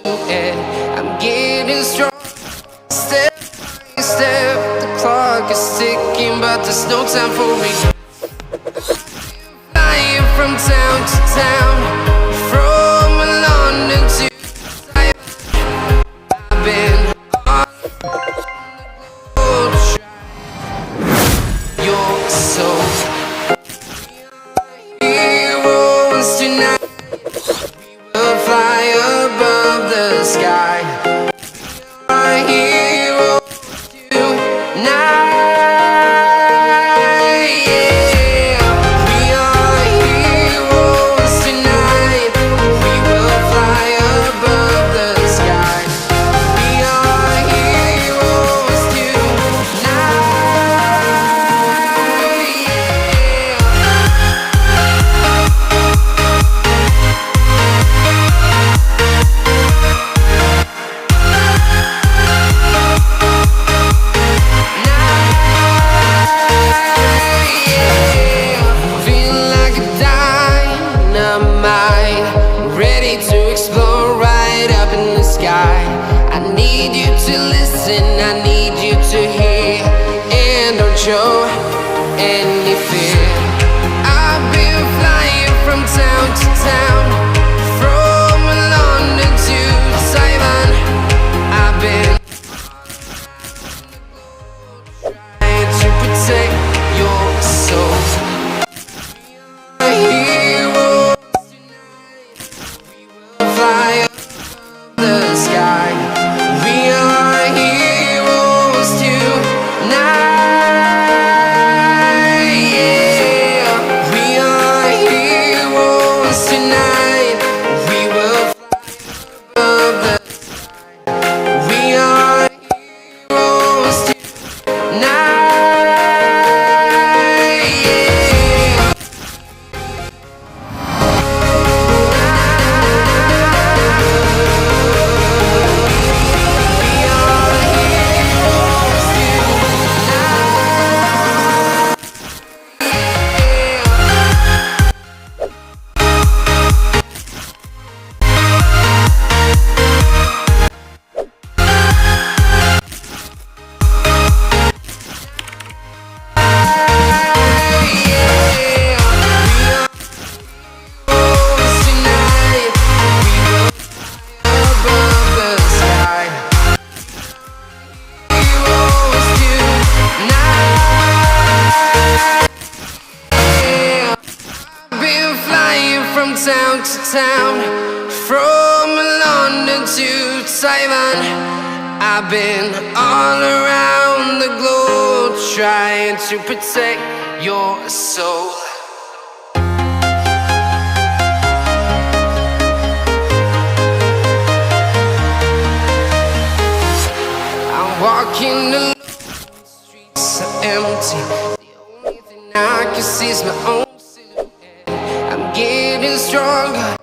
silhouette. I'm getting strong, step by step. The clock is ticking, but there's no time for me. Flying from town to town, from London to Cyan. I've been on the road, your soul. Heroes tonight, we'll fly above the sky. Our heroes tonight. I need you to listen, I need you to hear, and don't show any fear. I've been flying from town to town, from London to Cyan. I've been trying to protect your soul. Heroes tonight, we will fly the sky. We are heroes tonight. Yeah, we are heroes tonight. We will fly above the sky. We are heroes tonight. From town to town, from London to Cyan. I've been all around the globe trying to protect your soul. I'm walking alone, the streets are empty. The only thing I can see is my own silhouette. I'm getting stronger,